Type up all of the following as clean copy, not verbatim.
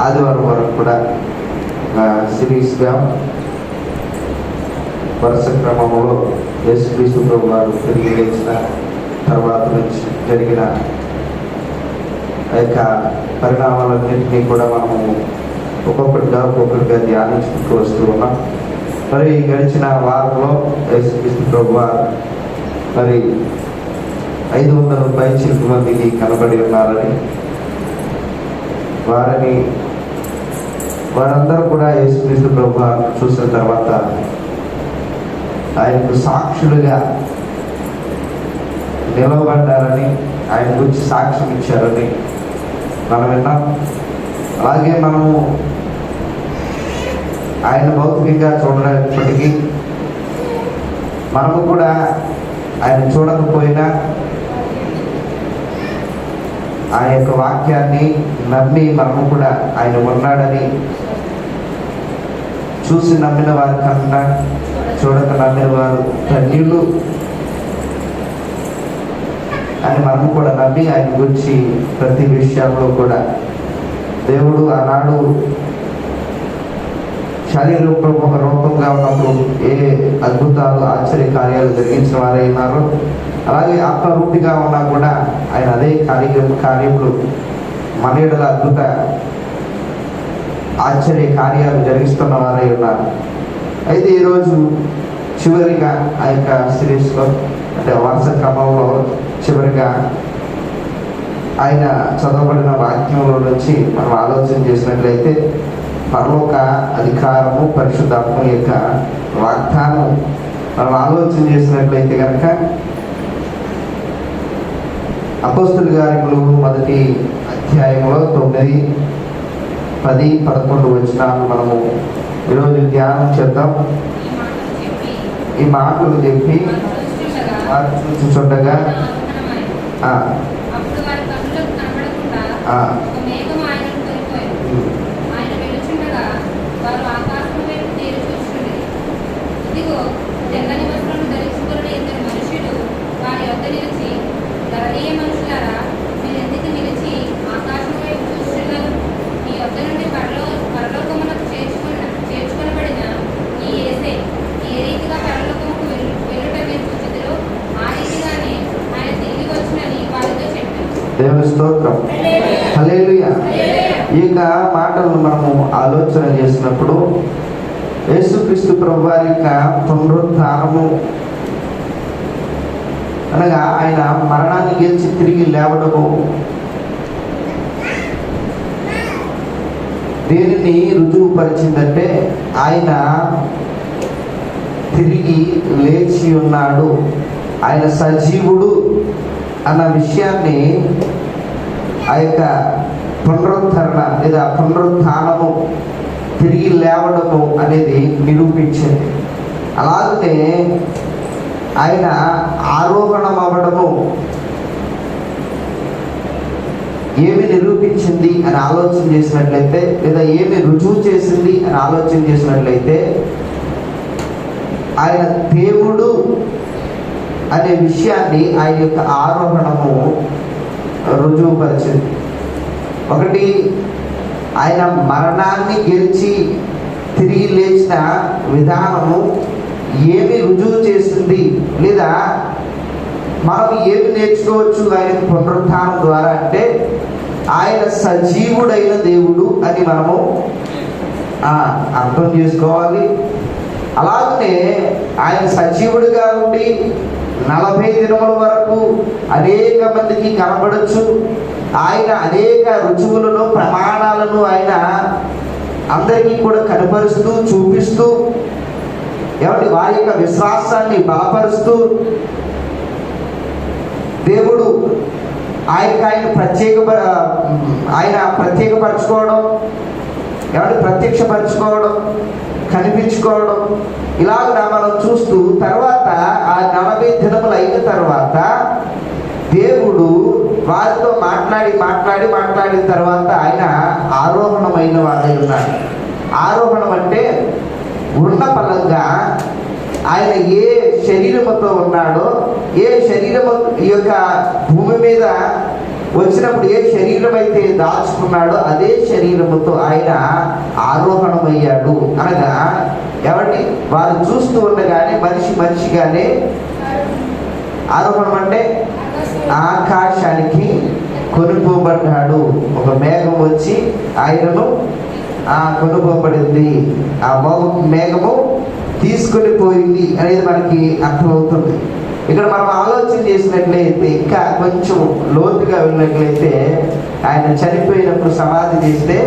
ఆదివారం వరకు కూడా సిరీస్గా వరుస క్రమంలో యేసుక్రీస్తు ప్రభు వారు తిరిగి లేచిన తర్వాత నుంచి జరిగిన ఆ యొక్క పరిణామాలన్నింటినీ కూడా మనము ఒక్కొక్కటిగా ధ్యానించుకుంటూ వస్తూ ఉన్నాం. మరి గడిచిన వారంలో యేసుక్రీస్తు ప్రభు వారు మరి 500 పైచిలకు మందికి కనబడి ఉన్నారని, వారందరూ కూడా యేసుక్రీస్తు ప్రభు వారిని చూసిన తర్వాత ఆయనకు సాక్షులుగా నిలవబడ్డారని, ఆయన గురించి సాక్ష్యం ఇచ్చారని మనం విన్నాం. అలాగే మనము ఆయన భౌతికంగా చూడలేనప్పటికీ మనము కూడా ఆయన చూడకపోయినా ఆ యొక్క వాక్యాన్ని నమ్మి మనము కూడా ఆయన ఉన్నాడని, చూసి నమ్మిన వారి కన్నా చూడక నమ్మిన వారు ధన్యులు అని మనము కూడా నమ్మి ఆయన గురించి ప్రతి విషయంలో కూడా దేవుడు ఆనాడు శరీర రూపంగా ఉన్నప్పుడు ఏ అద్భుతాలు ఆశ్చర్య కార్యాలు జరిగించిన వారే ఉన్నారు. అలాగే ఆత్మరూపిగా ఉన్నా కూడా ఆయన అదే కార్యములు మన యెడల అద్భుత ఆశ్చర్య కార్యాలు జరిగిస్తున్న వారై ఉన్నారు. అయితే ఈరోజు చివరిగా ఆ యొక్క సిరీస్లో అంటే వరుస క్రమంలో చివరిగా ఆయన చదవబడిన వాక్యంలో నుంచి మనం ఆలోచన చేసినట్లయితే పరలోక అధికారము పరిశుద్ధాత్మ యొక్క వాగ్దానం మనం ఆలోచన చేసినట్లయితే కనుక అపోస్తలుల కార్యములు 1వ అధ్యాయంలో 9, 10, 11 వచనాలు మనము ఈరోజు ధ్యానం చేద్దాం. ఈ మాటలు చెప్పి వారు చూస్తుండగా దేవుని స్తోత్రం, హల్లెలూయా. ఈ మాటలను మనము ఆలోచన చేసినప్పుడు యేసుక్రీస్తు ప్రభు వారి యొక్క పునరుత్థానము అనగా ఆయన మరణాన్ని గెలిచి తిరిగి లేవడము దేనిని రుజువుపరిచిందంటే ఆయన తిరిగి లేచి ఉన్నాడు, ఆయన సజీవుడు అన్న విషయాన్ని ఆ యొక్క పునరుద్ధరణ లేదా పునరుత్థానము తిరిగి లేవడము అనేది నిరూపించింది. అలాగే ఆయన ఆరోహణం అవ్వడము ఏమి నిరూపించింది అని ఆలోచన చేసినట్లయితే, లేదా ఏమి రుజువు చేసింది అని ఆలోచన చేసినట్లయితే, ఆయన దేవుడు అనే విషయాన్ని ఆయన యొక్క ఆరోహణము రుజువుపరిచింది. ఒకటి, ఆయన మరణాన్ని గెలిచి తిరిగి లేచిన విధానము ఏమి రుజువు చేసింది, లేదా మనం ఏమి నేర్చుకోవచ్చు ఆయన పునరుత్థానం ద్వారా అంటే ఆయన సజీవుడైన దేవుడు అని మనము అర్థం చేసుకోవాలి. అలాగనే ఆయన సజీవుడిగా ఉండి 40 దినముల వరకు అనేక మందికి కనబడచ్చు. ఆయన అనేక రుజువులను ప్రమాణాలను ఆయన అందరికీ కూడా కనపరుస్తూ చూపిస్తూ వారి యొక్క విశ్వాసాన్ని బలపరుస్తూ దేవుడు ఆయన ప్రత్యేకపరచుకోవడం, ప్రత్యక్షపరచుకోవడం, కనిపించుకోవడం ఇలాగ మనం చూస్తూ తర్వాత ఆ 40 దినములు అయిన తర్వాత దేవుడు వారితో మాట్లాడిన తర్వాత ఆయన ఆరోహణమైన వాడై ఉన్నాడు. ఆరోహణం అంటే ఉన్న పలంగా ఆయన ఏ శరీరముతో ఉన్నాడో, ఏ శరీరము ఈ యొక్క భూమి మీద వచ్చినప్పుడు ఏ శరీరం అయితే దాచుకున్నాడో అదే శరీరముతో ఆయన ఆరోహణమయ్యాడు. అనగా ఎవరిని వారు చూస్తూ ఉండగానే మనిషిగానే ఆరోహణం అంటే ఆకాశానికి కొనుక్కోబడ్డాడు. ఒక మేఘం వచ్చి ఆయనను కొనుక్కోబడింది, ఆ మేఘము తీసుకొని పోయింది అనేది మనకి అర్థమవుతుంది. ఇక్కడ మనం ఆలోచన చేసినట్లయితే, ఇంకా కొంచెం లోతుగా వెళ్ళినట్లయితే, ఆయన చనిపోయినప్పుడు సమాధి చేస్తే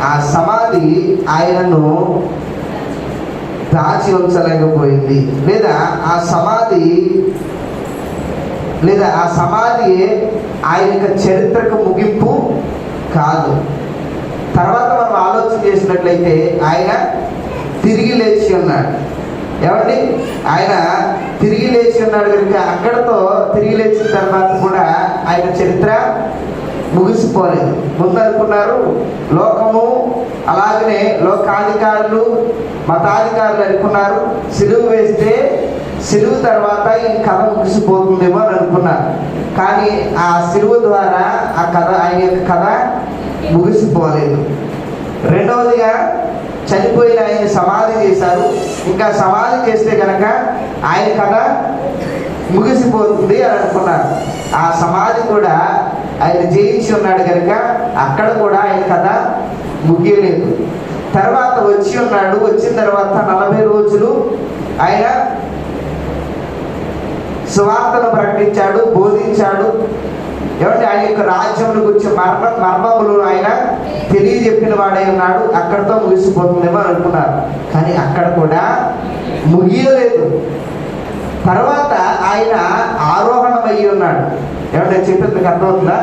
ఆ సమాధి ఆయనను దాచి ఉంచలేకపోయింది, లేదా ఆ సమాధి ఆయన యొక్క చరిత్రకు ముగింపు కాదు. తర్వాత మనం ఆలోచన చేసినట్లయితే ఆయన తిరిగి లేచి ఉన్నాడు. ఏమండి, ఆయన తిరిగి లేచి ఉన్నాడు కనుక అక్కడతో తిరిగి లేచిన తర్వాత కూడా ఆయన చరిత్ర ముగిసిపోలేదు. ముందు అనుకున్నారు లోకము, అలాగనే లోకాధికారులు, మతాధికారులు అనుకున్నారు సిలువ వేస్తే సిలువ తర్వాత ఈ కథ ముగిసిపోతుందేమో అని అనుకున్నారు. కానీ ఆ సిలువ ద్వారా ఆ కథ, ఆయన యొక్క కథ ముగిసిపోలేదు. రెండవదిగా చనిపోయిన ఆయన సమాధి చేశారు. ఇంకా సమాధి చేస్తే కనుక ఆయన కథ ముగిసిపోతుంది అని అనుకున్నారు. ఆ సమాధి కూడా ఆయన జయించి ఉన్నాడు కనుక అక్కడ కూడా ఆయన కథ ముగియలేదు. తర్వాత వచ్చి ఉన్నాడు. వచ్చిన తర్వాత 40 రోజులు ఆయన సువార్తను ప్రకటించాడు, బోధించాడు. ఏమంటే ఆయన యొక్క రాజ్యమును గురించి మర్మములు ఆయన తెలియజెప్పిన వాడై ఉన్నాడు. అక్కడితో ముగిసిపోతుందేమో అనుకున్నారు, కానీ అక్కడ కూడా ముగియలేదు. తర్వాత ఆయన ఆరోహణమయ్యి ఉన్నాడు. ఏమంటే చెప్పింది అర్థమవుతుందా?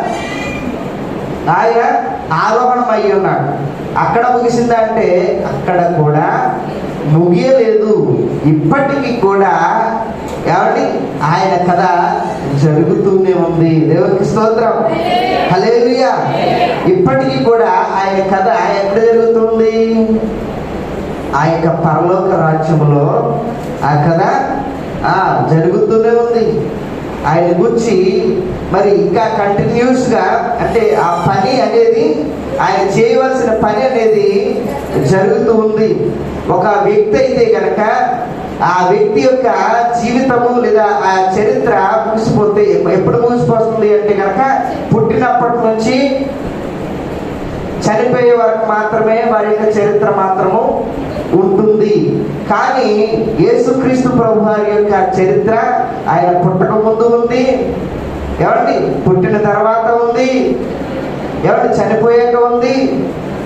ఆయన ఆరోహణమయ్యి ఉన్నాడు. అక్కడ ముగిసిందంటే అక్కడ కూడా ముగియలేదు. ఇప్పటికీ కూడా ఏమండి ఆయన కథ జరుగుతూనే ఉంది. దేవునికి స్తోత్రం, హల్లెలూయా. ఇప్పటికీ కూడా ఆయన కథ ఎక్కడ జరుగుతుంది? ఆ యొక్క పరలోక రాజ్యములో ఆ కథ జరుగుతూనే ఉంది. ఆయన గురించి మరి ఇంకా కంటిన్యూస్గా, అంటే ఆ పని అనేది, ఆయన చేయవలసిన పని అనేది జరుగుతూ ఉంది. ఒక వ్యక్తి అయితే కనుక ఆ వ్యక్తి యొక్క జీవితము లేదా ఆ చరిత్ర ముగిసిపోతే, ఎప్పుడు ముగిసిపోతుంది అంటే కనుక పుట్టినప్పటి నుంచి చనిపోయే వరకు మాత్రమే వారి యొక్క చరిత్ర మాత్రము ఉంటుంది. కానీ యేసుక్రీస్తు ప్రభు వారి యొక్క చరిత్ర ఆయన పుట్టక ముందు ఉంది, ఏమండి పుట్టిన తర్వాత ఉంది, ఏమండి చనిపోయాక ఉంది,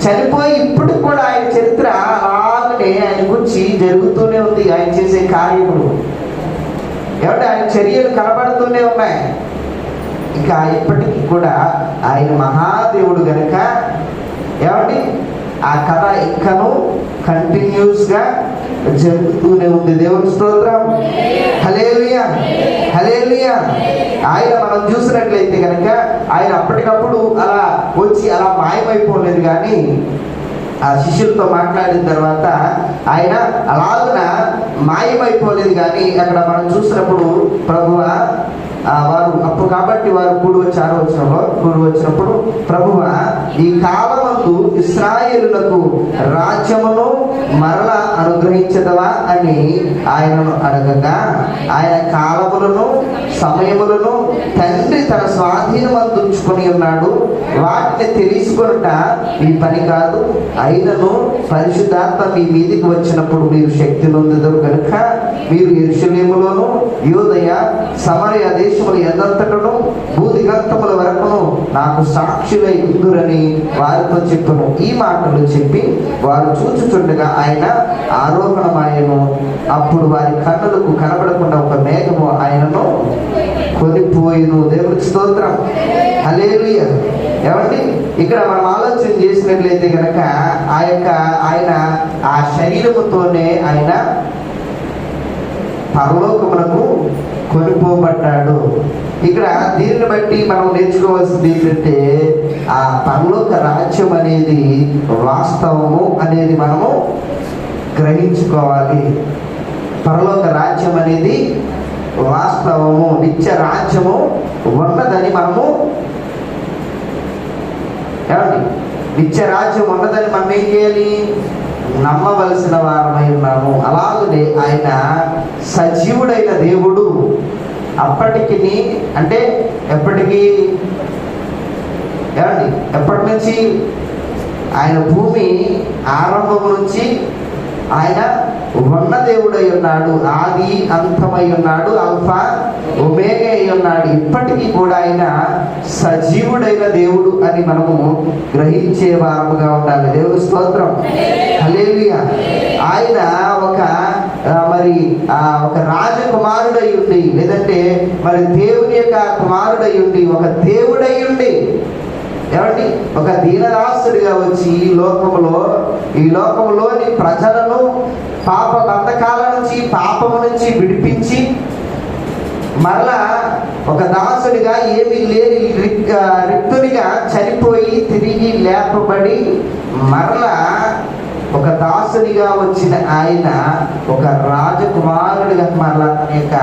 చనిపోయి ఇప్పుడు కూడా ఆయన చరిత్ర అలాగనే ఆయన గురించి జరుగుతూనే ఉంది. ఆయన చేసే కార్యములు, ఏమంటే ఆయన చర్యలు కనబడుతూనే ఉన్నాయి. ఇంకా ఇప్పటికీ కూడా ఆయన మహాదేవుడు గనుక ఏమండి ఆ కథ ఇంకను కంటిన్యూస్గా జరుగుతూనే ఉంది. దేవుని స్తోత్రం, హల్లెలూయా, హల్లెలూయా. ఆయన మనం చూసినట్లయితే కనుక ఆయన అప్పటికప్పుడు అలా వచ్చి అలా మాయమైపోలేదు. కానీ ఆ శిష్యులతో మాట్లాడిన తర్వాత ఆయన అలాగున మాయమైపోలేదు. కానీ అక్కడ మనం చూసినప్పుడు ప్రభువా వారు అప్పుడు కాబట్టి వారు కూడి వచ్చినప్పుడు ప్రభువా ఈ కాలమందు ఇశ్రాయేలులకు రాజ్యమును మరలా అనుగ్రహించదవా అని ఆయనను అడగగా, ఆయన కాలములను సమయములను తండ్రి తన స్వాధీనమందు ఉంచుకొని ఉన్నాడు, వాటిని తెలుసుకొనుట ఈ పని కాదు. అయినను పరిశుద్ధాత్మ మీ మీదికి వచ్చినప్పుడు మీరు శక్తి నొందుదురు కనుక మీరు యెరూషలేములోను యూదయ సమరయ దేశములు ఎందంతటను భూదిగంతముల వరకును నాకు సాక్షులై ఉందురని వారితో చెప్పును. ఈ మాటలు చెప్పి వారు చూచుచుండగా ఆయన ఆరోహణమాయను. అప్పుడు వారి కన్నులకు కనబడకుండా ఒక మేఘము ఆయనను కొనిపోయిను. దేవునికి స్తోత్రం, హల్లెలూయా. ఏమండి ఇక్కడ మనం ఆలోచన చేసినట్లయితే కనుక ఆయన ఆ శరీరముతోనే ఆయన పరలోకమునకు కొనిపోబడ్డాడు. ఇక్కడ దీనిని బట్టి మనం నేర్చుకోవాల్సింది ఏంటంటే ఆ పరలోక రాజ్యం అనేది వాస్తవము అనేది మనము గ్రహించుకోవాలి. పరలోక రాజ్యం అనేది వాస్తవము, నిత్య రాజ్యము ఉన్నదని మనము ఏమండి, నిత్య రాజ్యం ఉన్నదని మనం ఏం చేయాలి? నమ్మవలసిన వారమై ఉన్నాము. అలాగనే ఆయన సజీవుడైన దేవుడు అప్పటికి, అంటే ఎప్పటికీ ఏమండి, ఎప్పటి నుంచి? ఆయన భూమి ఆరంభం నుంచి ఆయన ఉన్న దేవుడై ఉన్నాడు, ఆది అంతమై ఉన్నాడు, అల్ఫా ఒమేగా అయి ఉన్నాడు. ఇప్పటికీ కూడా ఆయన సజీవుడైన దేవుడు అని మనము గ్రహించే వారముగా ఉండాలి. దేవుని స్తోత్రం, హల్లెలూయా. ఆయన ఒక రాజకుమారుడై ఉండి, లేదంటే మరి దేవుని యొక్క కుమారుడై ఉండి, ఒక దేవుడై ఉండి, ఏమండి, ఒక దీనదాసుడిగా వచ్చి ఈ లోకములోని ప్రజలను పాప బంధకాల నుంచి, పాపము నుంచి విడిపించి, మరలా ఒక దాసుడిగా ఏమీ లేని రిక్తునిగా చనిపోయి తిరిగి లేపబడి మరలా ఒక దాసునిగా వచ్చిన ఆయన ఒక రాజకుమారుడిగా మరలా తన యొక్క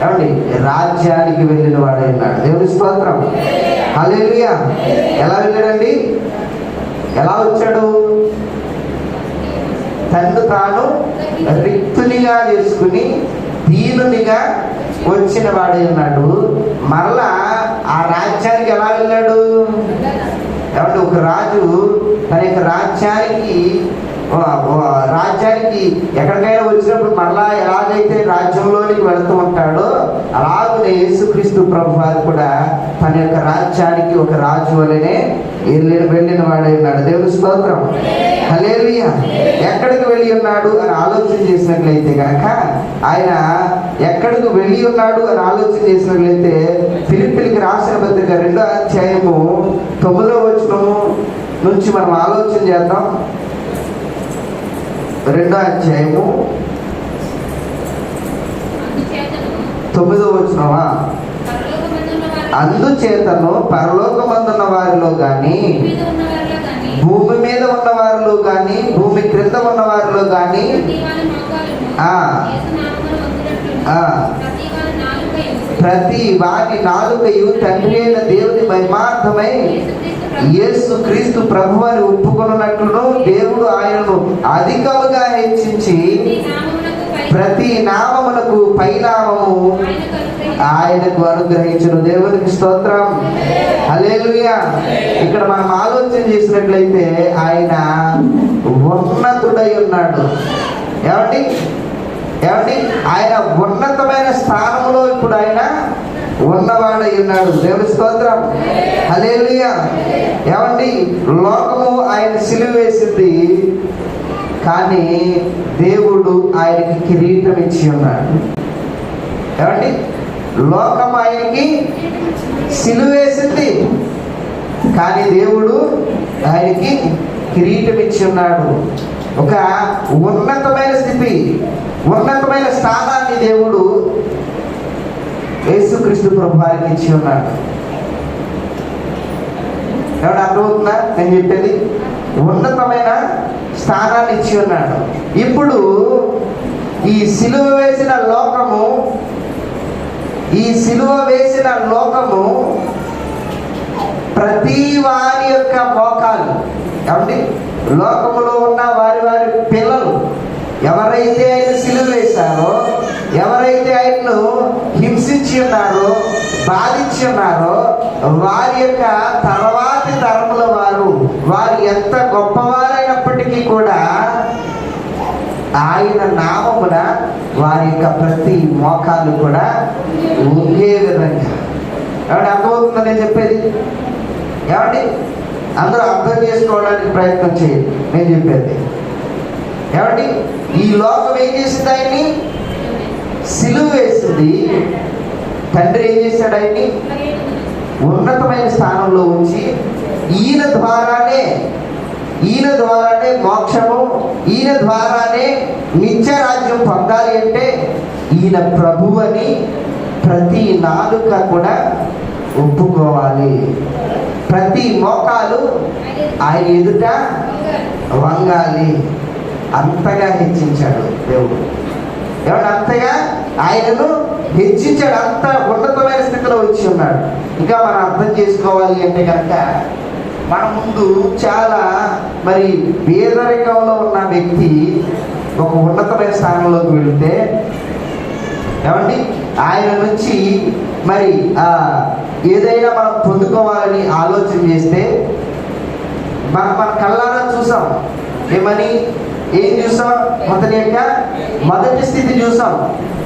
ఏమండి రాజ్యానికి వెళ్ళిన వాడే ఉన్నాడు. దేవుని స్తోత్రం, హల్లెలూయా. ఎలా వెళ్ళాడండి? ఎలా వచ్చాడు? తను తాను రిక్తునిగా చేసుకుని దీనునిగా వచ్చిన వాడే ఉన్నాడు. మరలా ఆ రాజ్యానికి ఎలా వెళ్ళాడు? ఏమంటే ఒక రాజు తన యొక్క రాజ్యానికి ఎక్కడికైనా వచ్చినప్పుడు మరలా ఎలాగైతే రాజ్యంలోనికి వెళుతూ ఉంటాడో, అలాగే యేసుక్రీస్తు ప్రభు వారు కూడా తన యొక్క రాజ్యానికి ఒక రాజు వలనే వెళ్ళిన వాడై ఉన్నాడు. దేవుని స్తోత్రం, హల్లెలూయా. ఎక్కడికి వెళ్ళి ఉన్నాడు అని ఆలోచన చేసినట్లయితే కనుక, ఆయన ఎక్కడికి వెళ్ళి ఉన్నాడు అని ఆలోచన చేసినట్లయితే ఫిలిప్పీయులకు రాసిన పత్రిక 2వ అధ్యాయము 9వ వచనము నుంచి మనం ఆలోచన చేద్దాం. 2వ అధ్యాయము 9వ వచనమా? అందుచేతను పరలోకమందున్న వారిలో గాని, భూమి మీద ఉన్న వారిలో గాని, భూమి క్రింద ఉన్న వారిలో గాని ప్రతి వారి నాలుకయు తండ్రి అయిన దేవుని మహిమార్థమై యేసుక్రీస్తు ప్రభువుని ఒప్పుకొనున్నట్లును దేవుడు ఆయనను అధికముగా హెచ్చించి ప్రతి నామమునకు పైనామము ఆయనకు అనుగ్రహించును. దేవునికి స్తోత్రం, హల్లెలూయా. ఇక్కడ మనం ఆలోచన చేసినట్లయితే ఆయన ఉన్నతుడై ఉన్నాడు. ఏమండి, ఆయన ఉన్నతమైన స్థానంలో ఇప్పుడు ఆయన ఉన్నవాడై ఉన్నాడు. దేవుని స్తోత్రం, హల్లెలూయా. ఏమండి, లోకము ఆయన సిలువ వేసింది, కానీ దేవుడు ఆయనకి కిరీటం ఇచ్చి ఉన్నాడు. ఏమండి, లోకం ఆయనకి సిలువ వేసింది, కానీ దేవుడు ఆయనకి కిరీటం ఇచ్చి ఉన్నాడు. ఒక ఉన్నతమైన స్థితి, ఉన్నతమైన స్థానాన్ని దేవుడు యేసుక్రీస్తు ప్రభు వారికి ఇచ్చి ఉన్నాడు. ఏమన్నా అర్థమవుతుందా నేను చెప్పేది? ఉన్నతమైన స్థానాన్ని ఇచ్చి ఉన్నాడు. ఇప్పుడు ఈ సిలువ వేసిన లోకము ప్రతి వారి యొక్క మోకాలు, ఏమండి, లోకములో ఉన్న వారి పిల్లలు ఎవరైతే ఆయన సిలువ వేశారో, ఎవరైతే ఆయన్ను హింసించి ఉన్నారో, బాధించి ఉన్నారో, వారి యొక్క తర్వాతి తరముల వారు ఎంత గొప్పవారైనప్పటికీ కూడా ఆయన నామమున వారి యొక్క ప్రతి మోకాలు కూడా ఒకే విధంగా. ఏమంటే అర్థమవుతుందని నేను చెప్పేది? ఏమండి, అందరూ అర్థం చేసుకోవడానికి ప్రయత్నం చేయండి నేను చెప్పేది. ఏమండి, ఈ లోకం ఏం చేసింది? ఆయన్ని సిలువ వేసింది. తండ్రి ఏం చేశాడు? ఆయన్ని ఉన్నతమైన స్థానంలో ఉంచి ఈయన ద్వారానే మోక్షము, ఈయన ద్వారానే నిత్య రాజ్యం పొందాలి అంటే ఈయన ప్రభు అని ప్రతి నాలుక కూడా ఒప్పుకోవాలి. ప్రతి మోకాలు ఆయన ఎదుట వంగాలి. అంతగా హెచ్చించాడు దేవుడు. ఏమన్నా అంతగా ఆయనను హెచ్చించాడు. అంత ఉన్నతమైన స్థితిలో వచ్చి ఉన్నాడు. ఇంకా మనం అర్థం చేసుకోవాలి అంటే కనుక మన ముందు చాలా మరి పేదరికంలో ఉన్న వ్యక్తి ఒక ఉన్నతమైన స్థానంలోకి వెళితే ఏమండి ఆయన నుంచి మరి ఏదైనా మనం పొందుకోవాలని ఆలోచన చేస్తే మన కళ్ళారా చూసాం. ఏం చూసాం? అతని యొక్క మొదటి స్థితి చూసాం,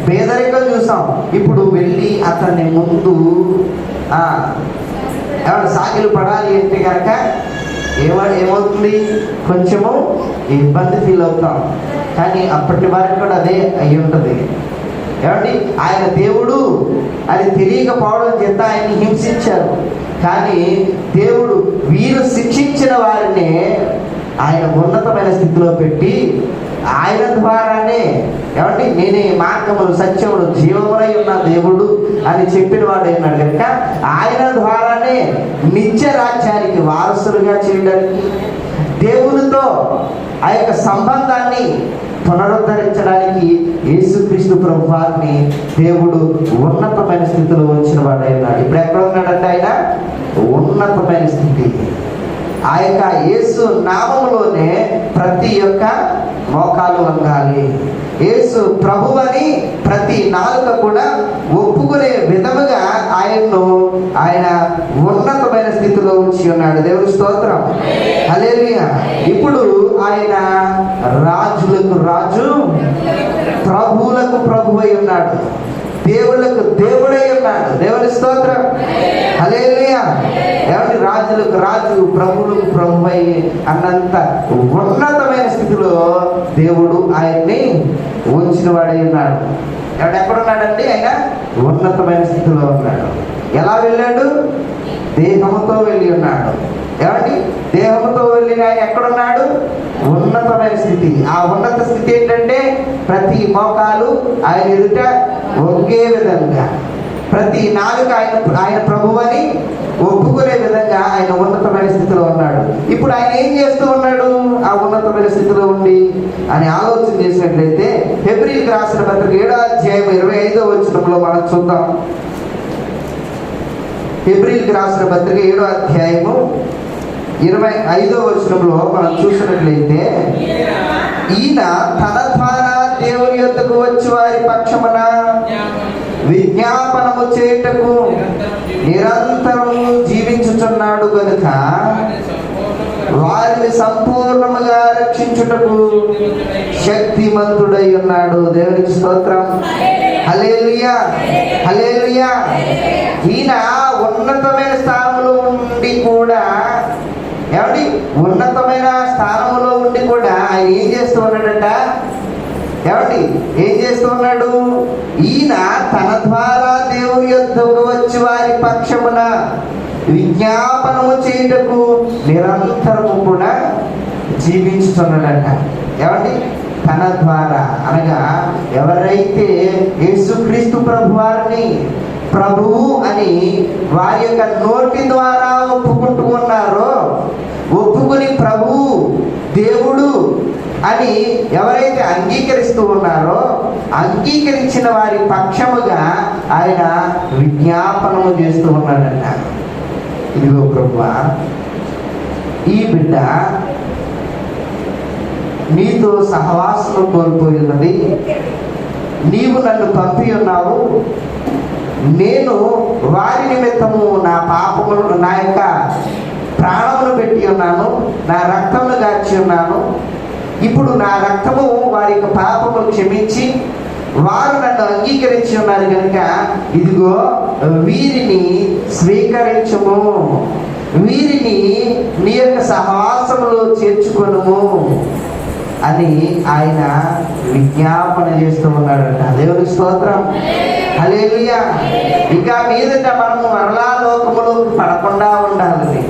పేదరికం చూసాం. ఇప్పుడు వెళ్ళి అతన్ని ముందు ఏమన్నా సాగిలు పడాలి అంటే కనుక ఏమవుతుంది? కొంచెము ఇబ్బంది ఫీల్ అవుతాం. కానీ అప్పటి వరకు కూడా అదే అయి ఉంటుంది. ఏమండి ఆయన దేవుడు అది తెలియకపోవడం చేత ఆయన్ని హింసించారు. కానీ దేవుడు వీరు శిక్షించిన వారిని ఆయన ఉన్నతమైన స్థితిలో పెట్టి ఆయన ద్వారానే ఏమండి నేనే మార్గములు సత్యములు జీవములై ఉన్న దేవుడు అని చెప్పిన వాడు ఏమన్నాడు కనుక ఆయన ద్వారానే నిత్య రాజ్యానికి వారసులుగా చేయడానికి, దేవునితో ఆ యొక్క సంబంధాన్ని పునరుద్ధరించడానికి యేసుక్రీస్తు ప్రభువారిని దేవుడు ఉన్నతమైన స్థితిలో ఉంచిన వాడు అన్నాడు. ఇప్పుడు ఎక్కడ ఉన్నాడంటే ఆయన ఉన్నతమైన స్థితి. ఆ యొక్క యేసు నామములోనే ప్రతి ఒక్క మోకాలు వంగాలి. యేసు ప్రభువని ప్రతి నాలుక కూడా ఒప్పుకునే విధముగా ఆయన ఉన్నతమైన స్థితిలో ఉంచి ఉన్నాడు. దేవుని స్తోత్రం, హల్లెలూయా. ఇప్పుడు ఆయన రాజులకు రాజు, ప్రభువులకు ప్రభువై ఉన్నాడు, దేవుళ్ళకు దేవుడై ఉన్నాడు. దేవుని స్తోత్రం, హల్లెలూయా. ఏమంటే రాజులకు రాజు, ప్రభువులకు ప్రభువై అన్నంత ఉన్నతమైన స్థితిలో దేవుడు ఆయన్ని ఉంచిన వాడై ఉన్నాడు. ఎక్కడున్నాడండి? ఆయన ఉన్నతమైన స్థితిలో ఉన్నాడు. ఎలా వెళ్ళాడు? దేహముతో వెళ్ళి ఉన్నాడు. ఏమండి దేహముతో వెళ్ళిన ఆయన ఎక్కడున్నాడు? ఉన్నతమైన స్థితి. ఆ ఉన్నత స్థితి ఏంటంటే ప్రతి మోకాలు ఆయన ఎదుట ఒకే విధంగా, ప్రతి నాలుక ఆయన ప్రభువని ఒప్పుకునే విధంగా ఆయన ఉన్నతమైన స్థితిలో ఉన్నాడు. ఇప్పుడు ఆయన ఏం చేస్తూ ఉన్నాడు ఆ ఉన్నతమైన స్థితిలో ఉండి అని ఆలోచన చేసినట్లయితే హెబ్రీయులకు రాసిన పత్రిక 7వ అధ్యాయం 25వ వచనంలో మనం చూద్దాం. హెబ్రీయులకు రాసిన పత్రిక 7వ అధ్యాయము 25వ వచనంలో మనం చూసినట్లయితే ఈయన తన ద్వారా దేవుని యొద్దకు వచ్చి వారి పక్షమున విజ్ఞాపనము చేయుటకు నిరంతరము జీవించుచున్నాడు గనుక వారిని సంపూర్ణముగా రక్షించుటకు శక్తిమంతుడై ఉన్నాడు. దేవునికి స్తోత్రం, హల్లెలూయా, హల్లెలూయా. ఈయన ఉన్నతమైన స్థానంలో ఉండి కూడా ఏమండి ఉన్నతమైన స్థానంలో ఉండి కూడా ఆయన ఏం చేస్తూ ఉన్నాడంట? ఏమండి ఏం చేస్తూ ఉన్నాడు? ఈయన తన ద్వారా దేవుని యొద్దకు వచ్చి వారి పక్షమున విజ్ఞాపనము చేయుటకు నిరంతరము కూడా జీవించుతున్నాడంట. ఏమండి తన ద్వారా అనగా ఎవరైతే యేసుక్రీస్తు ప్రభువారిని ప్రభువు అని వారి యొక్క నోటి ద్వారా ఒప్పుకుంటూ ఉన్నారో, ఒప్పుకుని ప్రభువు దేవుడు అని ఎవరైతే అంగీకరిస్తూ ఉన్నారో, అంగీకరించిన వారి పక్షముగా ఆయన విజ్ఞాపనము చేస్తూ ఉన్నాడంట. ఇదిగో ప్రభువా, ఈ బిడ్డ నీతో సహవాసము కోల్పోయి ఉన్నది, నీవు నన్ను పంపి ఉన్నావు, నేను వారి నిమిత్తము నా పాపమును నా యొక్క ప్రాణమును పెట్టి ఉన్నాను, నా రక్తమును గార్చి ఉన్నాను. ఇప్పుడు నా రక్తము వారి యొక్క పాపమును క్షమించి వారు నన్ను అంగీకరించి ఉన్నారు కనుక ఇదిగో వీరిని స్వీకరించము, వీరిని నీ యొక్క సహవాసములో చేర్చుకొనుము అని ఆయన విజ్ఞాపన చేస్తూ ఉన్నాడంట. దేవునికి స్తోత్రం, హల్లెలూయా. ఇక మీదట మనము మరలా లోకములో పడకుండా ఉండాలని,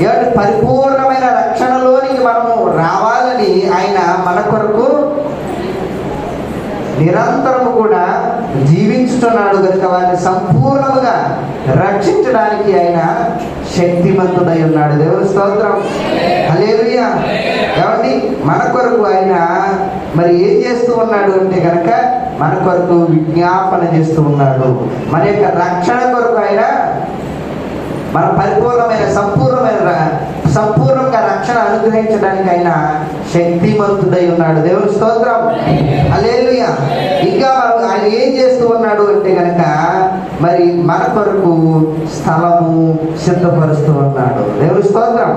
ఏమంటే పరిపూర్ణమైన రక్షణలోనికి మనము రావాలని ఆయన మన కొరకు నిరంతరము కూడా జీవించుతున్నాడు కనుక వారిని సంపూర్ణముగా రక్షించడానికి ఆయన శక్తిమంతుడై ఉన్నాడు. దేవుని స్తోత్రం, హల్లెలూయా. ఏమండి మన కొరకు ఆయన మరి ఏం చేస్తూ ఉన్నాడు అంటే కనుక మన కొరకు విజ్ఞాపన చేస్తూ ఉన్నాడు. మన యొక్క రక్షణ కొరకు ఆయన మన పరిపూర్ణమైన సంపూర్ణంగా రక్షణ అనుగ్రహించడానికి ఆయన శక్తిమంతుడై ఉన్నాడు. దేవుని స్తోత్రం, హల్లెలూయా. ఇంకా ఆయన ఏం చేస్తూ ఉన్నాడు అంటే కనుక మరి మన కొరకు స్థలము సిద్ధపరుస్తూ ఉన్నాడు. దేవుని స్తోత్రం,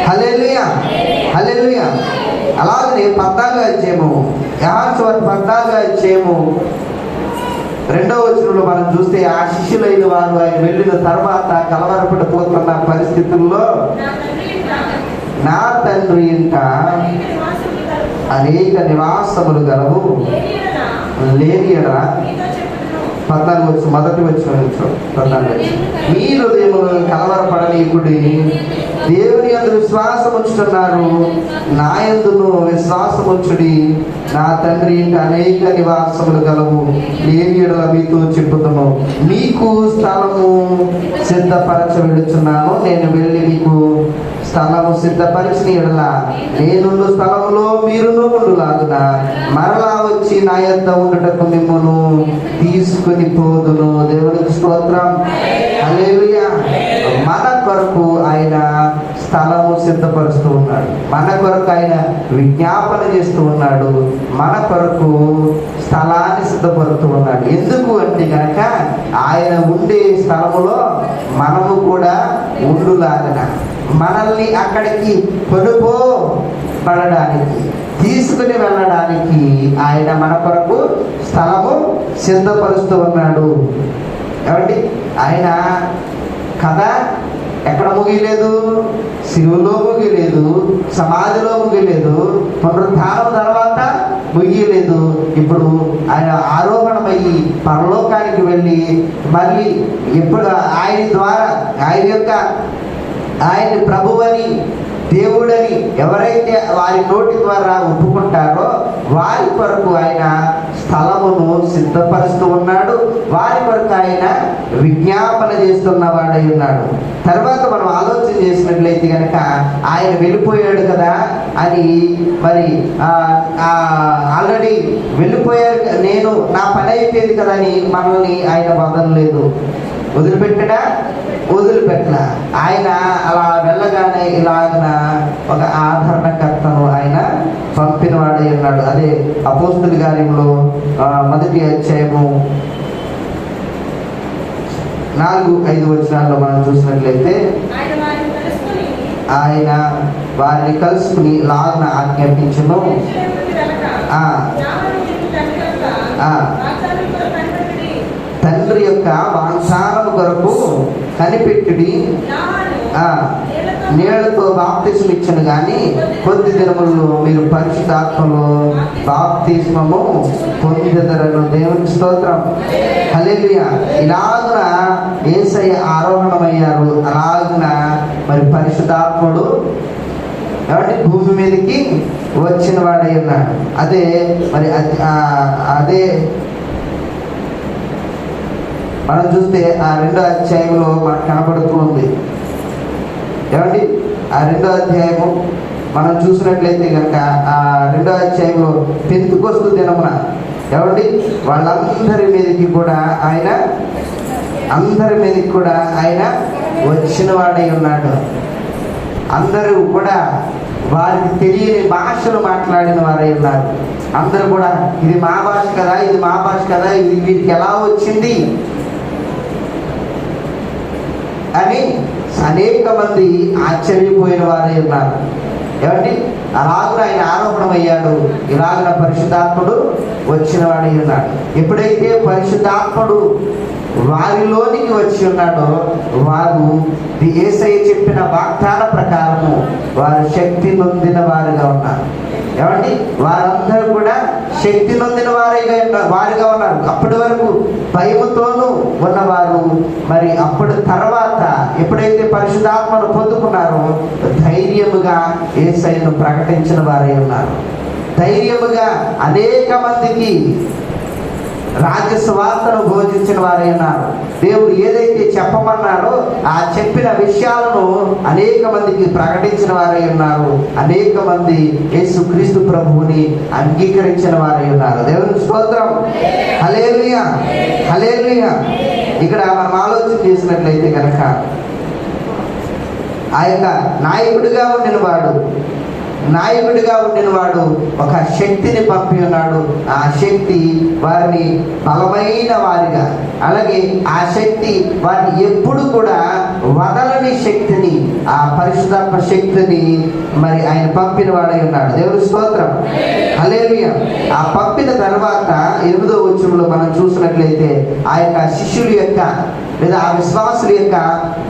హల్లెలూయా, హల్లెలూయా. అలాగనే 14వ అధ్యాయము, యోహాను సువార్త 14వ అధ్యాయము 2వ వచనంలో మనం చూస్తే, ఆ శిష్యులైన వారు ఆయన వెళ్ళిన తర్వాత కలవరపడిపోతున్న పరిస్థితుల్లో నా తండ్రి ఇంట అనేక నివాసములు గలవు, లేనియడా 14 వచ్చి మొదటి వచ్చిన 14 మీ హృదయములు కలవరపడనీకుడి, దేవుని యందు విశ్వాసం ఉంచుతున్నారు, నా యందును విశ్వాసం ఉంచుడి. నా తండ్రి ఇంట అనేక నివాసములు గలవు, లేని యెడల మీతో చెప్పుదును. మీకు స్థలము సిద్ధపరచ వెళుచున్నాను. నేను వెళ్ళి మీకు స్థలము సిద్ధపరిచిన యెడల నేనున్న స్థలములో మీరును ఉండులాగున మరలా వచ్చి నా యొద్ద ఉండుటకు మిమ్మును తీసుకుని పోదును. దేవునికి స్తోత్రం, హల్లెలూయా. మన కొరకు ఆయన స్థలము సిద్ధపరుస్తూ ఉన్నాడు. మన కొరకు ఆయన విజ్ఞాపన చేస్తూ ఉన్నాడు. మన కొరకు స్థలాన్ని సిద్ధపరుస్తూ ఉన్నాడు. ఎందుకు అంటే కనుక ఆయన ఉండే స్థలములో మనము కూడా ఉండులాగన, మనల్ని అక్కడికి కొనుకోబడడానికి, తీసుకుని వెళ్ళడానికి ఆయన మన కొరకు స్థలము సిద్ధపరుస్తూ ఉన్నాడు. కాబట్టి ఆయన కథ ఎక్కడ ముగిలేదు, శిలువలో ముగిలేదు, సమాధిలో ముగిలేదు, పునరుద్ధానం తర్వాత ముగియలేదు. ఇప్పుడు ఆయన ఆరోహణమయ్యి పరలోకానికి వెళ్ళి మళ్ళీ ఎప్పుడు ఆయన ద్వారా ఆయన్ని ప్రభువని దేవుడని ఎవరైతే వారి నోటి ద్వారా ఒప్పుకుంటారో వారి కొరకు ఆయన స్థలమును సిద్ధపరుస్తూ ఉన్నాడు. వారి కొరకు ఆయన విజ్ఞాపన చేస్తున్న వాడై ఉన్నాడు. తర్వాత మనం ఆలోచన చేసినట్లయితే కనుక ఆయన వెళ్ళిపోయాడు కదా అని, మరి ఆల్రెడీ వెళ్ళిపోయారు, నేను నా పని అయిపోయింది కదా అని మనల్ని ఆయన వదలలేదు. వదిలిపెట్టలా. ఆయన అలా వెళ్ళగానే ఇలాగన ఒక ఆదరణకర్తను ఆయన పంపిన వాడై ఉన్నాడు. అదే అపోస్తుల కార్యములో 1వ అధ్యాయము 4-5 వచనాల్లో మనం చూసినట్లయితే, ఆయన వారిని కలుసుకుని లాగున ఆజ్ఞాపించును, తండ్రి యొక్క వాగ్దానము కొరకు కనిపెట్టుడి, నీళ్లతో బాప్తిస్మం ఇచ్చను కానీ కొద్ది దినములలో మీరు పరిశుద్ధాత్మలో బాప్తిస్మము పొందెదరను. దేవునికి స్తోత్రం, హల్లెలూయా. ఇలాగున యేసయ్య ఆరోహణమయ్యారు. అలాగున మరి పరిశుద్ధాత్ముడు కాబట్టి భూమి మీదకి వచ్చిన వాడై ఉన్నాడు. అదే మరి అదే మనం చూస్తే ఆ 2వ అధ్యాయంలో మనకు కనబడుతూ ఉంది. ఏమండి, ఆ 2వ అధ్యాయము మనం చూసినట్లయితే కనుక ఆ 2వ అధ్యాయంలో పెంతెకొస్తు దినమున ఏమండి వాళ్ళందరి మీదకి కూడా ఆయన వచ్చిన వాడై ఉన్నాడు. అందరూ కూడా వారికి తెలియని భాషలు మాట్లాడిన వారై ఉన్నారు. అందరూ కూడా ఇది మా భాష కదా, ఇది మా భాష కదా, ఇది వీరికి ఎలా వచ్చింది అని అనేక మంది ఆశ్చర్యపోయిన వారై ఉన్నారు. ఏమండి, అలాగున ఆయన ఆరోపణమయ్యాడు. ఇలాగున పరిశుద్ధాత్ముడు వచ్చిన వాడై ఉన్నాడు. ఎప్పుడైతే పరిశుద్ధాత్ముడు వారిలోనికి వచ్చి ఉన్నాడో వారు యేసయ్య చెప్పిన వాగ్దాన ప్రకారము వారు శక్తి నొందిన వారుగా ఉన్నారు. ఏమండి, వారందరూ కూడా శక్తి నొందిన వారిగా ఉన్నారు. అప్పటి వరకు భయముతోనూ ఉన్నవారు మరి అప్పటి తర్వాత ఎప్పుడైతే పరిశుద్ధాత్మను పొందుకున్నారో ధైర్యముగా యేసయ్యను ప్రకటించిన వారై ఉన్నారు. ధైర్యముగా అనేక మందికి రాజ్య సువార్తను బోధించిన వారై ఉన్నారు. దేవుడు ఏదైతే చెప్పమన్నాడో ఆ చెప్పిన విషయాలను అనేక మందికి ప్రకటించిన వారై ఉన్నారు. అనేక మంది యేసుక్రీస్తు ప్రభువుని అంగీకరించిన వారై ఉన్నారు. దేవుని స్తోత్రం. హల్లెలూయా, హల్లెలూయా. ఇక్కడ మనం ఆలోచన చేసినట్లయితే కనుక ఆ యొక్క నాయకుడిగా ఉండిన వాడు ఒక శక్తిని పంపి ఉన్నాడు. ఆ శక్తి వారిని బలమైన వారిగా, అలాగే ఆ శక్తి వారిని ఎప్పుడు కూడా వదలని శక్తిని, ఆ పరిశుద్ధాత్మ శక్తిని మరి ఆయన పంపిన వాడై ఉన్నాడు. దేవుని స్తోత్రం. హల్లెలూయా. ఆ పంపిన తర్వాత 8వ వచనంలో మనం చూసినట్లయితే ఆ యొక్క శిష్యుల యొక్క లేదా ఆ విశ్వాసుల యొక్క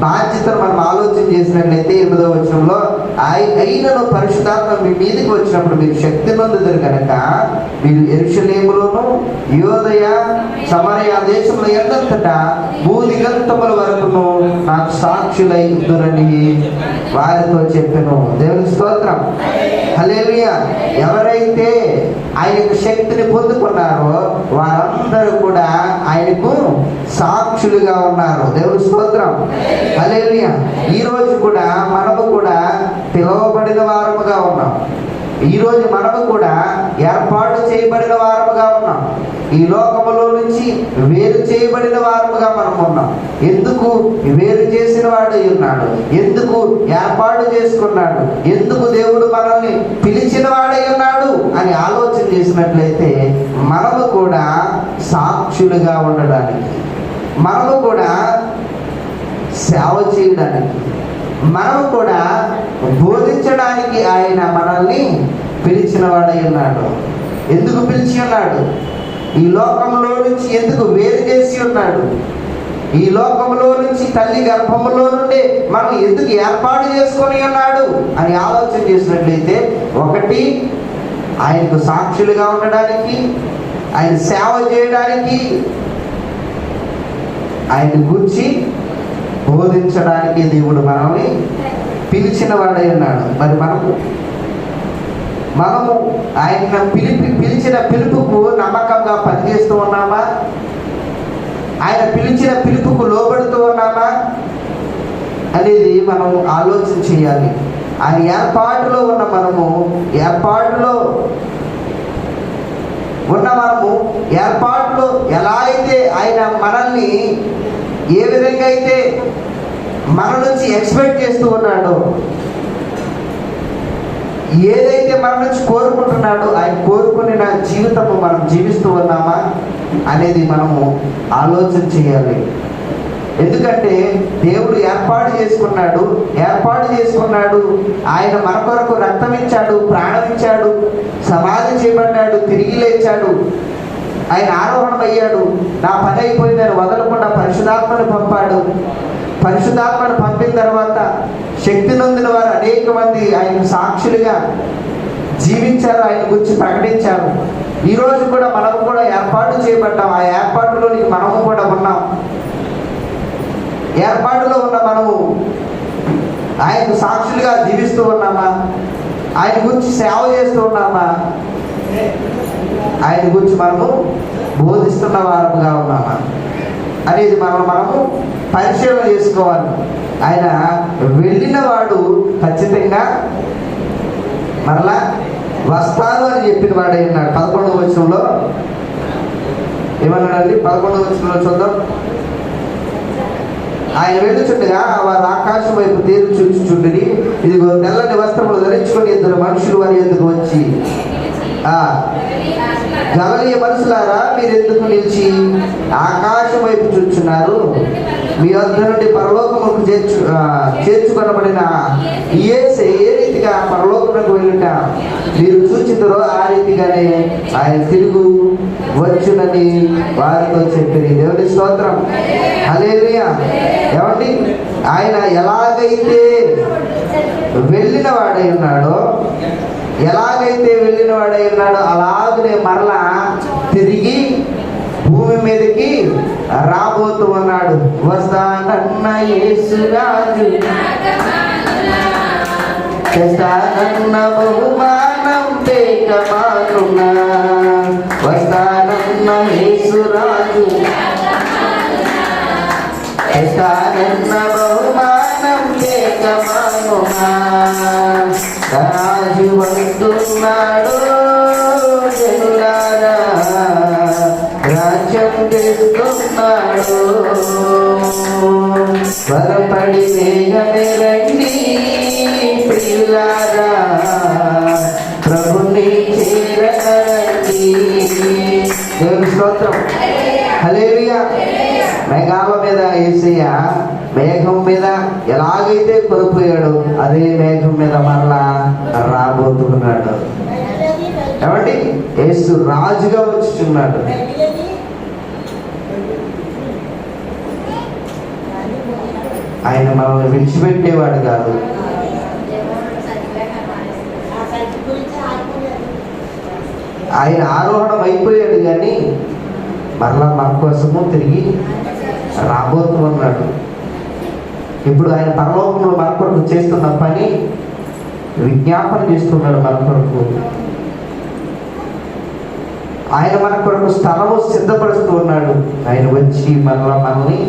బాధ్యతను మనం ఆలోచన చేసినట్లయితే 8వ వచనంలో అయినను పరిశుద్ధాత్మ మీ మీదకి వచ్చినప్పుడు మీరు శక్తి నొందుదురు కనుక మీరు యెరూషలేములోను యూదయ సమరయ దేశంలో ఎంతంతటా భూదిగంతముల వరకును నాకు సాక్షులై ఉందురని వారితో చెప్పెను. దేవుని స్తోత్రం. హల్లెలూయా. ఎవరైతే ఆయనకు శక్తిని పొందుకున్నారో వారందరూ కూడా ఆయనకు సాక్షులుగా ఉన్నారు. దేవుని స్తోత్రం. హల్లెలూయా. ఈ రోజు కూడా మనము కూడా పిలువబడిన వారముగా ఉన్నాం. ఈరోజు మనము కూడా ఏర్పాటు చేయబడిన వారముగా ఉన్నాం. ఈ లోకములో నుంచి వేరు చేయబడిన వారముగా మనం ఉన్నాం. ఎందుకు వేరు చేసిన వాడు ఉన్నాడు, ఎందుకు ఏర్పాటు చేసుకున్నాడు, ఎందుకు దేవుడు మనల్ని పిలిచిన వాడై ఉన్నాడు అని ఆలోచన చేసినట్లయితే మనము కూడా సాక్షులుగా ఉండడానికి, మనము కూడా సేవ చేయడానికి, మనం కూడా బోధించడానికి ఆయన మనల్ని పిలిచిన వాడై ఉన్నాడు. ఎందుకు పిలిచి ఉన్నాడు? ఈ లోకంలో నుంచి ఎందుకు వేరు చేసి ఉన్నాడు? ఈ లోకంలో నుంచి తల్లి గర్భములో నుండి మనం ఎందుకు ఏర్పాటు చేసుకొని ఉన్నాడు అని ఆలోచన చేసినట్లయితే, ఒకటి ఆయనకు సాక్షులుగా ఉండడానికి, ఆయన సేవ చేయడానికి, ఆయన గురించి బోధించడానికి దేవుడు మనల్ని పిలిచిన వాడై ఉన్నాడు. మరి మనము ఆయన పిలిచిన పిలుపుకు నమ్మకంగా పనిచేస్తూ ఉన్నామా? ఆయన పిలిచిన పిలుపుకు లోబడుతూ ఉన్నామా అనేది మనం ఆలోచన చేయాలి. ఆయన ఏర్పాటులో ఉన్న మనము ఏర్పాటులో ఎలా అయితే ఆయన మనల్ని ఏ విధంగా అయితే మన నుంచి ఎక్స్పెక్ట్ చేస్తూ ఉన్నాడో, ఏదైతే మన నుంచి కోరుకుంటున్నాడో ఆయన కోరుకునే జీవితము మనం జీవిస్తూ ఉన్నామా అనేది మనము ఆలోచన చేయాలి. ఎందుకంటే దేవుడు ఏర్పాటు చేసుకున్నాడు. ఆయన మన కొరకు రక్తం ఇచ్చాడు, ప్రాణం ఇచ్చాడు, సమాధి చేయబడ్డాడు, తిరిగి లేచాడు, ఆయన ఆరోహణమయ్యాడు. నా పని అయిపోయిందని వదలకుండా పరిశుద్ధాత్మను పంపాడు. పరిశుద్ధాత్మను పంపిన తర్వాత శక్తి నొందిన వారు అనేక మంది ఆయన సాక్షులుగా జీవించారు, ఆయన గురించి ప్రకటించారు. ఈరోజు కూడా మనము కూడా ఏర్పాటు చేయబడ్డాం. ఆ ఏర్పాటులోనికి మనము కూడా ఉన్నాం. ఏర్పాటులో ఉన్న మనము ఆయనకు సాక్షులుగా జీవిస్తూ ఉన్నామా? ఆయన గురించి సేవ చేస్తూ ఉన్నామా? ఆయన గురించి మనము బోధిస్తున్న వారముగా ఉన్నామా అనేది మనము పరిశీలన చేసుకోవాలి. ఆయన వెళ్ళిన వాడు ఖచ్చితంగా మరలా వస్తాను అని చెప్పిన వాడే ఉన్నాడు. 11వ వచనంలో ఏమన్నాడండి? 11వ వచనంలో చూద్దాం. ఆయన వెళ్ళుచుండగా వారు ఆకాశం వైపు తేరు చూచుచుండిరి. ఇదిగో తెల్లని వస్త్రములు ధరించుకొని 2 మనుషులు వారి ఎందుకు వచ్చి, గమనీయ మనుషులారా, మీరు ఎందుకు నిలిచి ఆకాశం వైపు చూచున్నారు? మీ వద్ద నుండి పరలోకముకు చేర్చుకొనబడిన యేసు ఏ రీతిగా పరలోకమునకు వెళ్ళుట మీరు చూచితురో ఆ రీతిగానే ఆయన తిరుగు వచ్చునని వారితో చెప్పిరి. దేవుని స్తోత్రం. హల్లెలూయా. ఏమండి, ఆయన ఎలాగైతే వెళ్ళిన వాడై ఉన్నాడో అలాగనే మరలా తిరిగి భూమి మీదకి రాబోతూ ఉన్నాడు. వస్తానన్న యేసురాజు, తెస్తానన్న బహుమానం తేకమానున్నా. వస్తానన్న యేసురాజు, సైతానన్న బహుమానం లేకమానునా రాజు వంటున్నాడు జనులారా రాజ్యం తెస్తున్నాడు త్వరపడి వేగమే రండి ప్రియులారా ప్రభుని చేరనండి. దేవుని స్తోత్రం. హల్లెలూయా. మేఘాల మీద యేసయ్య మేఘం మీద ఎలాగైతే కొనిపోయాడు అదే మేఘం మీద మరలా రాబోతున్నాడు. ఏమండి? యేసు రాజుగా వచ్చుచున్నాడు. ఆయన మనల్ని విడిచిపెట్టేవాడు కాదు. ఆయన ఆరోహణం అయిపోయాడు కానీ మరలా మన కోసము తిరిగి రాబోతున్నాడు. ఇప్పుడు ఆయన పరలోకంలో మన కొరకు చేస్తున్న పని విజ్ఞాపన చేస్తున్నాడు. మన కొరకు ఆయన మన కొరకు స్థలము సిద్ధపరుస్తూ ఉన్నాడు. ఆయన వచ్చి మరలా మనల్ని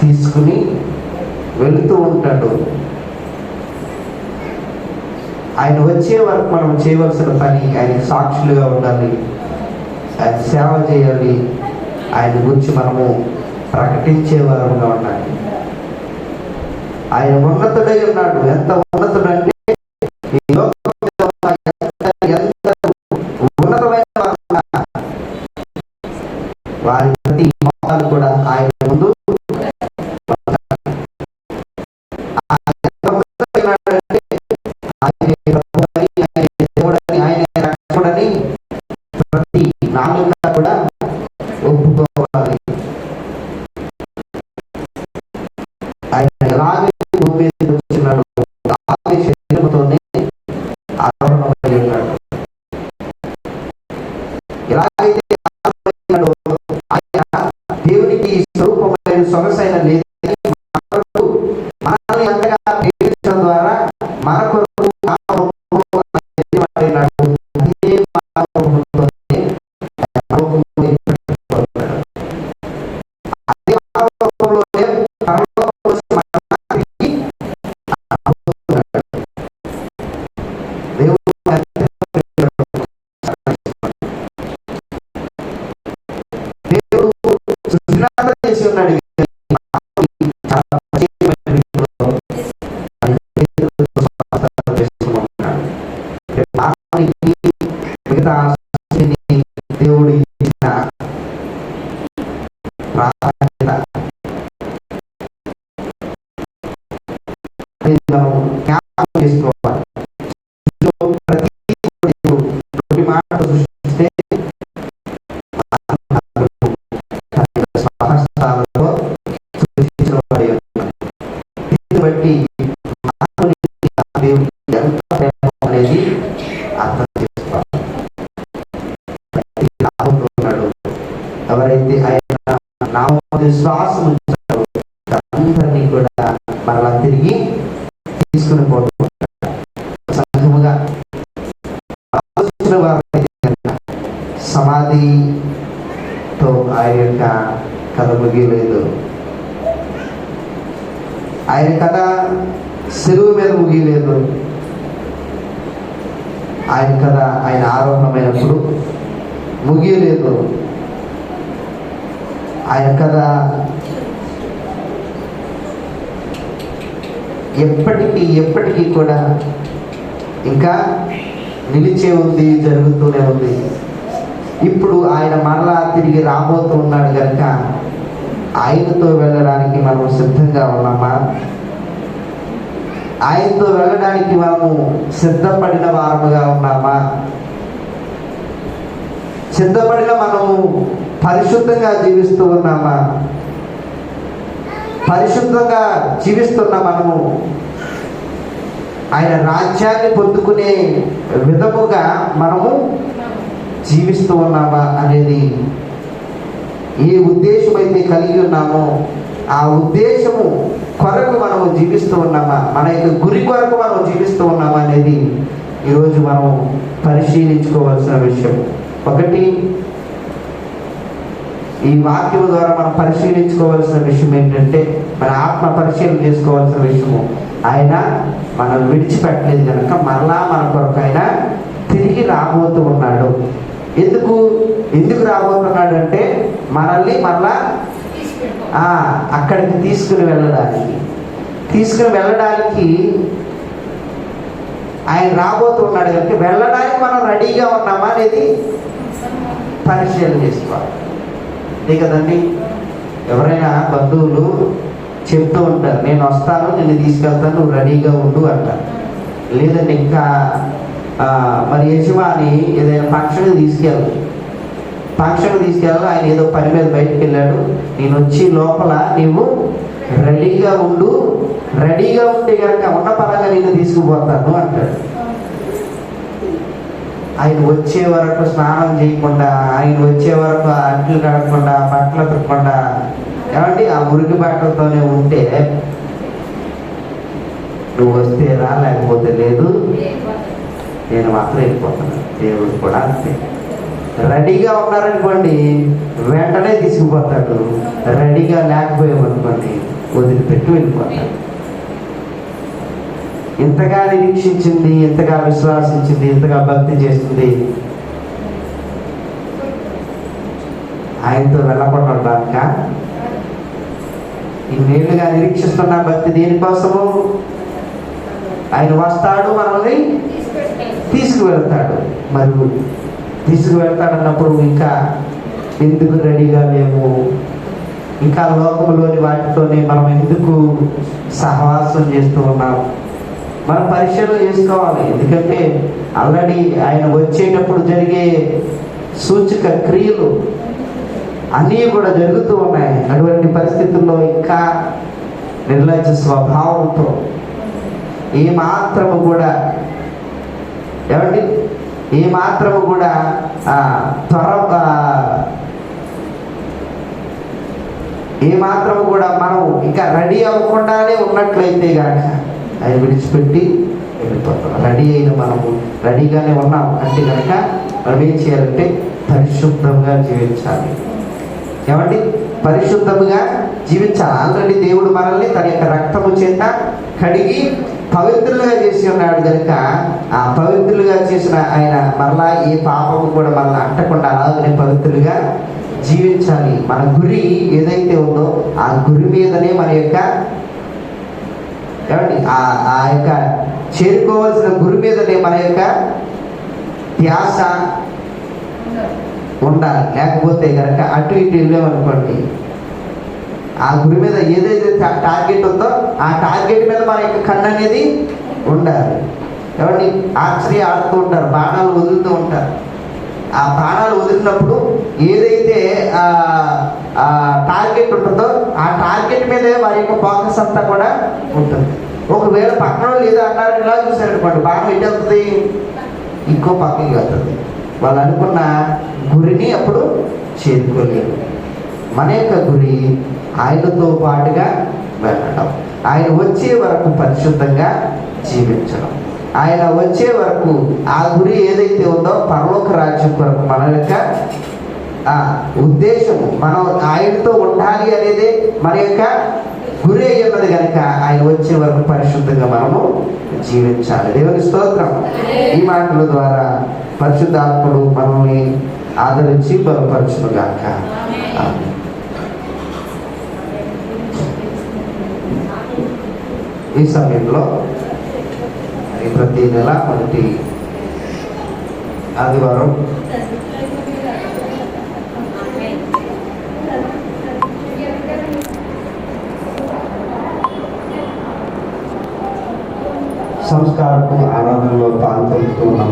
తీసుకుని వెళుతూ ఉంటాడు. ఆయన వచ్చే వరకు మనం చేయవలసిన పని ఆయనకు సాక్షులుగా ఉండాలి, ఆయన సేవ చేయాలి, ఆయన గురించి మనము ప్రకటించే వారుగా ఉండాలి. ఆయన ఉన్నతుడై ఉన్నాడు. ఎంత ఉన్నతుడంటే ఎంత ఉన్నతమైన వారి ప్రతి మోతాలు కూడా ఆయన ముందు ప్రతి నాలుగుగా కూడా ఒప్పుకోవాలి. ఆయన ఎలాగే భూమి మీద వచ్చినాడు అలాగే శరీరంతోనే ఆరోహణమై ఉన్నాడు. ఎలాగైతే ఆయన దేవునికి స్వరూపమైన సొగసైన లేదు మనల్ని అంతగా ప్రేమించడం ద్వారా మన కొరకు చేసి ఉన్నాడు. మిగతా దేవుడు ఇచ్చిన ప్రాధాన్యత మనం జ్ఞాపకం చేసుకోవాలి. ప్రతి మాట సృష్టిస్తే బట్టి దేవుడికి ఎంత ప్రేమ అనేది అర్థం చేసుకోవాలి. ఎవరైతే ఆయన నామమున విశ్వాసం ఉంచారో అందరినీ కూడా మరలా తిరిగి తీసుకుని పోతుంటారు. సంఘముగా ఆలోచించిన వారైతే సమాధితో ఆయన యొక్క కథ ముగియలేదు. ఆయన కథ శిలువ మీద ముగియలేదు. ఆయన కథ ఆయన ఆరోహణమైనప్పుడు ముగియలేదు. ఆయన కథ ఎప్పటికీ కూడా ఇంకా నిలిచే ఉంది, జరుగుతూనే ఉంది. ఇప్పుడు ఆయన మరలా తిరిగి రాబోతూ ఉన్నాడు కనుక ఆయనతో వెళ్ళడానికి మనం సిద్ధంగా ఉన్నామా? ఆయనతో వెళ్ళడానికి మనము సిద్ధపడిన వారముగా ఉన్నామా? సిద్ధపడిన మనము పరిశుద్ధంగా జీవిస్తూ ఉన్నామా? పరిశుద్ధంగా జీవిస్తున్న మనము ఆయన రాజ్యాన్ని పొందుకునే విధముగా మనము జీవిస్తూ ఉన్నామా అనేది, ఏ ఉద్దేశం అయితే కలిగి ఉన్నామో ఆ ఉద్దేశము కొరకు మనము జీవిస్తూ ఉన్నామా, మన యొక్క గురి కొరకు మనం జీవిస్తూ ఉన్నామా అనేది ఈరోజు మనం పరిశీలించుకోవాల్సిన విషయం. ఒకటి, ఈ వాక్యం ద్వారా మనం పరిశీలించుకోవాల్సిన విషయం ఏంటంటే, మన ఆత్మ పరిశీలన చేసుకోవాల్సిన విషయము, ఆయన మనం విడిచిపెట్టలేదు కనుక మరలా మన కొరకు ఆయన తిరిగి రాబోతూ ఉన్నాడు. ఎందుకు రాబోతున్నాడు అంటే మనల్ని మరలా అక్కడికి తీసుకుని వెళ్ళడానికి ఆయన రాబోతున్నాడు కనుక వెళ్ళడానికి మనం రెడీగా ఉన్నామా అనేది పరిశీలన చేసుకోవాలి. అంతే కదండి. ఎవరైనా బంధువులు చెప్తూ ఉంటారు, నేను వస్తాను, నిన్ను తీసుకెళ్తాను, నువ్వు రెడీగా ఉండు అంటారు. లేదండి ఇంకా మరి యజమాని ఏదైనా ఫంక్షన్కి తీసుకెళ్ళాలి, ఆయన ఏదో పని మీద బయటకు వెళ్ళాడు, నేను వచ్చి లోపల నీవు రెడీగా ఉంటే కనుక ఉన్న పరంగా నేను తీసుకుపోతాను అంటాడు. ఆయన వచ్చే వరకు స్నానం చేయకుండా, ఆయన వచ్చే వరకు అంట్లు కడగకుండా, బట్టలు తిరగకుండా, ఏమంటే ఆ మురికి బట్టలతోనే ఉంటే నువ్వు వస్తే రా, లేకపోతే లేదు, నేను మాత్రం వెళ్ళిపోతాను. దేవుడు కూడా అంతే. రెడీగా ఉన్నారనుకోండి వెంటనే తీసుకుపోతాడు, రెడీగా లేకపోయామనుకోండి వదిలిపెట్టి వెళ్ళిపోతాడు. ఇంతగా నిరీక్షించింది, ఇంతగా విశ్వాసించింది, ఇంతగా భక్తి చేస్తుంది, ఆయనతో వెళ్ళకుండా ఉండడానిక? ఇన్నేళ్ళుగా నిరీక్షిస్తున్న భక్తి దేనికోసము? ఆయన వస్తాడు, మనల్ని తీసుకువెళ్తాడు. మరి తీసుకువెళ్తాడన్నప్పుడు ఇంకా ఎందుకు రెడీగా లేము? ఇంకా లోకంలోని వాటితోనే మనం ఎందుకు సహవాసం చేస్తూ ఉన్నాం? మనం పరిశీలన చేసుకోవాలి. ఎందుకంటే ఆల్రెడీ ఆయన వచ్చేటప్పుడు జరిగే సూచక క్రియలు అన్నీ కూడా జరుగుతూ ఉన్నాయి. అటువంటి పరిస్థితుల్లో ఇంకా నిర్లజ్జ స్వభావంతో ఏమాత్రము కూడా మనం ఇంకా రెడీ అవ్వకుండానే ఉన్నట్లయితే కనుక ఆయన విడిచిపెట్టి వెళ్ళిపోతాం. రెడీ అయిన మనము రెడీగానే ఉన్నాం అంటే కనుక మనం ఏం చేయాలంటే పరిశుద్ధంగా జీవించాలి. ఏమండి? పరిశుద్ధముగా జీవించాలి. ఆల్రెడీ దేవుడు మనల్ని తన యొక్క రక్తము చేత కడిగి పవిత్రులుగా చేసి ఉన్నాడు కనుక ఆ పవిత్రులుగా చేసిన ఆయన మరలా ఏ పాపము కూడా మనల్ని అంటకుండా అలాగనే పవిత్రులుగా జీవించాలి. మన గురి ఏదైతే ఉందో ఆ గురి మీదనే మన యొక్క ఏమండి ఆ యొక్క చేరుకోవాల్సిన గురి మీదనే మన యొక్క ధ్యాస ఉండాలి. లేకపోతే కనుక అటు ఇటు వెళ్ళామనుకోండి, ఆ గురి మీద ఏదైతే టార్గెట్ ఉందో ఆ టార్గెట్ మీద మన యొక్క కన్ను అనేది ఉండాలి. ఏమండి? ఆర్చరీ ఆడుతూ ఉంటారు, బాణాలు వదులుతూ ఉంటారు. ఆ బాణాలు వదిలినప్పుడు ఏదైతే టార్గెట్ ఉంటుందో ఆ టార్గెట్ మీదే వారి యొక్క ఫోకస్ అంతా కూడా ఉంటుంది. ఒకవేళ పక్కన వాళ్ళు ఏదో అన్నారు, ఇలా చూసారనుకోండి, బాణం ఎటు వెళ్తుంది? ఇంకో పక్కకి వెళ్తుంది. వాళ్ళు అనుకున్న గురిని అప్పుడు చేరుకోలేరు. మన యొక్క గురి ఆయనతో పాటుగా వెళ్ళడం, ఆయన వచ్చే వరకు పరిశుద్ధంగా జీవించడం, ఆయన వచ్చే వరకు ఆ గురి ఏదైతే ఉందో పరలోక రాజ్యం కొరకు మన యొక్క ఉద్దేశము, మనం ఆయనతో ఉండాలి అనేది మన యొక్క గురి అయి ఉన్నది కనుక ఆయన వచ్చే వరకు పరిశుద్ధంగా మనము జీవించాలి. దేవుని స్తోత్రం. ఈ మాటల ద్వారా పరిశుద్ధాత్ముడు మనల్ని ఆదరించి బలపరచునుగాక. ఈ సమయంలో ప్రతి నెల మొదటి ఆదివారం సంస్కారపు ఆరాధనలో పాల్గొంటూ ఉన్నాం.